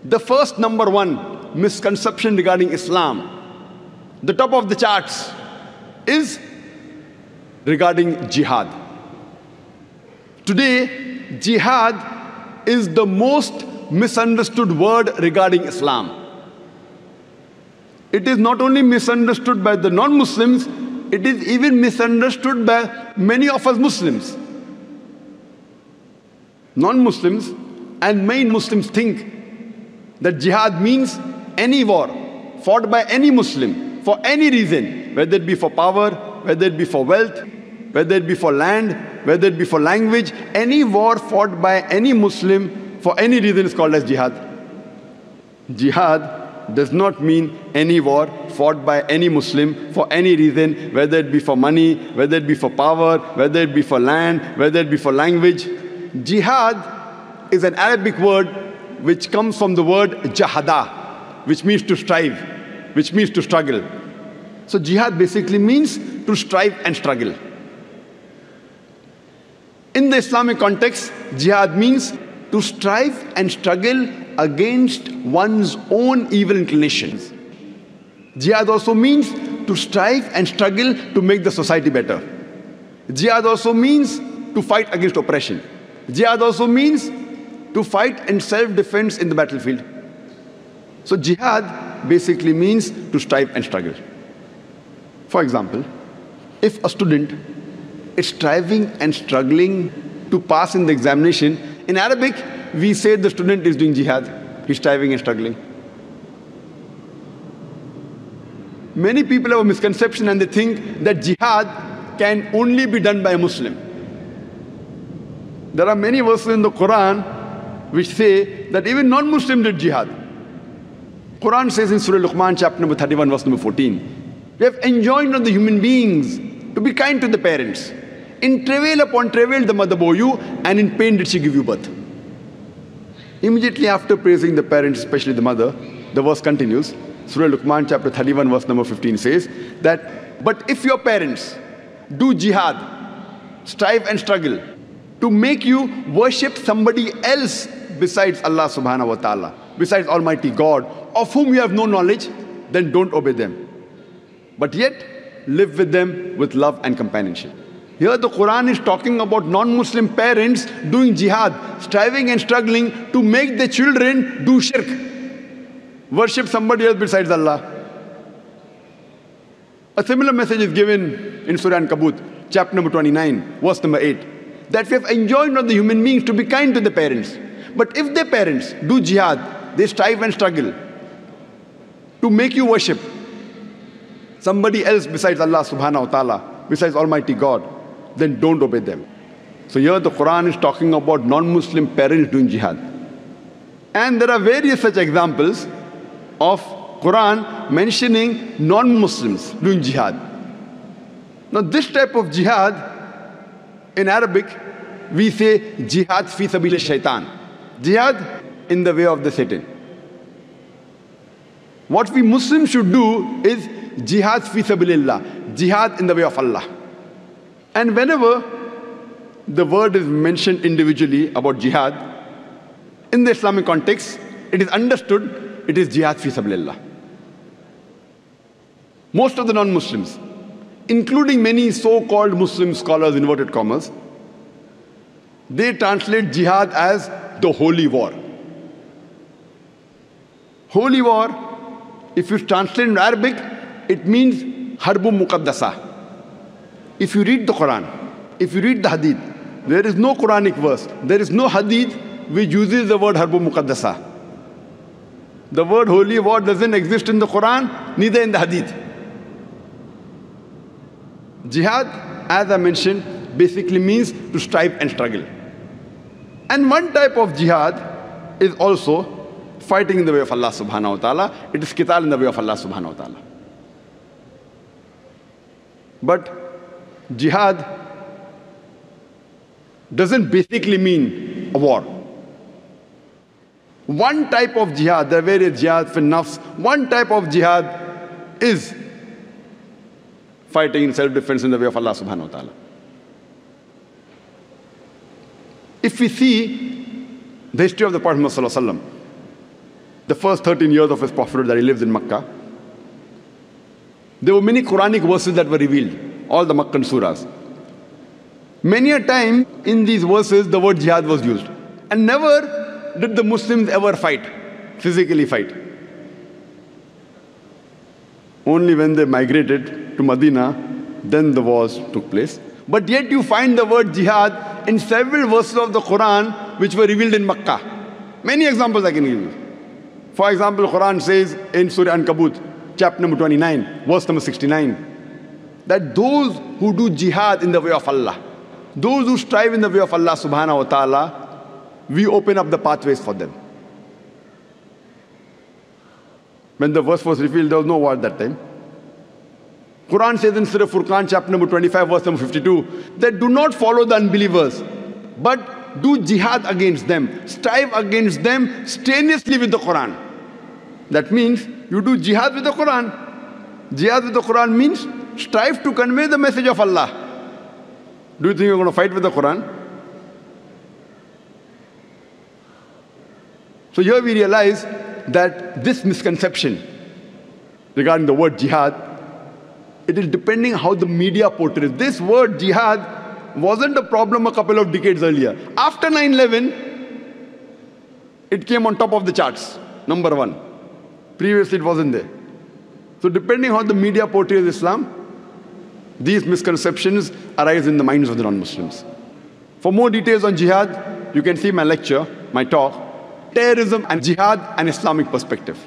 The first number one misconception regarding Islam, the top of the charts, is regarding jihad. Today, jihad is the most misunderstood word regarding Islam. It is not only misunderstood by the non-Muslims, it is even misunderstood by many of us Muslims. Non-Muslims and many Muslims think that jihad means any war fought by any Muslim for any reason, whether it be for power, whether it be for wealth, whether it be for land, whether it be for language. Any war fought by any Muslim for any reason is called as jihad. Jihad does not mean any war fought by any Muslim for any reason, whether it be for money, whether it be for power, whether it be for land, whether it be for language. Jihad is an Arabic word which comes from the word jahada, which means to strive, which means to struggle. So jihad basically means to strive and struggle. In the Islamic context, jihad means to strive and struggle against one's own evil inclinations. Jihad also means to strive and struggle to make the society better. Jihad also means to fight against oppression. Jihad also means to fight in self-defense in the battlefield. So jihad basically means to strive and struggle. For example, if a student is striving and struggling to pass in the examination, in Arabic, we say the student is doing jihad. He's striving and struggling. Many people have a misconception and they think that jihad can only be done by a Muslim. There are many verses in the Quran which say that even non-Muslims did jihad. Quran says in Surah Luqman, chapter number 31, verse number 14, we have enjoined on the human beings to be kind to the parents. In travail upon travail the mother bore you, and in pain did she give you birth. Immediately after praising the parents, especially the mother, the verse continues. Surah Luqman, chapter 31, verse number 15 says that, but if your parents do jihad, strive and struggle, to make you worship somebody else besides Allah subhanahu wa ta'ala, besides Almighty God, of whom you have no knowledge, then don't obey them. But yet, live with them with love and companionship. Here the Quran is talking about non-Muslim parents doing jihad, striving and struggling to make their children do shirk, worship somebody else besides Allah. A similar message is given in Surah Ankabut, chapter number 29, verse number 8, that we have enjoined on the human beings to be kind to the parents. But if their parents do jihad, they strive and struggle to make you worship somebody else besides Allah subhanahu wa ta'ala, besides Almighty God, then don't obey them. So here the Quran is talking about non-Muslim parents doing jihad. And there are various such examples of Quran mentioning non-Muslims doing jihad. Now this type of jihad, in Arabic, we say jihad fi sabil shaitan. Jihad in the way of the Satan. What we Muslims should do is jihad fi sabilillah, jihad in the way of Allah. And whenever the word is mentioned individually about jihad, in the Islamic context, it is understood it is jihad fi sabilillah. Most of the non-Muslims, including many so-called Muslim scholars, inverted commas, they translate jihad as the holy war. Holy war, if you translate in Arabic, it means harbun muqaddasa. If you read the Quran, if you read the Hadith, there is no Quranic verse, there is no Hadith which uses the word harbun muqaddasa. The word holy war doesn't exist in the Quran, neither in the Hadith. Jihad, as I mentioned, basically means to strive and struggle. And one type of jihad is also fighting in the way of Allah subhanahu wa ta'ala. It is qital in the way of Allah subhanahu wa ta'ala. But jihad doesn't basically mean a war. One type of jihad, there are various jihad for nafs, one type of jihad is fighting in self-defense in the way of Allah subhanahu wa ta'ala. If we see the history of the Prophet Muhammad sallallahu alaihi wasallam, the first 13 years of his prophethood that he lives in Makkah, there were many Quranic verses that were revealed, all the Makkan surahs. Many a time in these verses, the word jihad was used. And never did the Muslims ever fight, physically fight. Only when they migrated to Medina, then the wars took place. But yet you find the word jihad in several verses of the Quran which were revealed in Makkah. Many examples I can give you. For example, Quran says in Surah Ankabut, chapter number 29, verse number 69, that those who do jihad in the way of Allah, those who strive in the way of Allah subhanahu wa ta'ala, we open up the pathways for them. When the verse was revealed, there was no war at that time. Quran says in Surah Furqan, chapter number 25, verse number 52, that do not follow the unbelievers, but do jihad against them. Strive against them strenuously with the Quran. That means you do jihad with the Quran. Jihad with the Quran means strive to convey the message of Allah. Do you think you're going to fight with the Quran? So here we realize that this misconception regarding the word jihad, it is depending how the media portrays. This word jihad wasn't a problem a couple of decades earlier. After 9/11, it came on top of the charts, number one. Previously it wasn't there. So depending how the media portrays Islam, these misconceptions arise in the minds of the non-Muslims. For more details on jihad, you can see my lecture, my talk, Terrorism and Jihad, an Islamic Perspective.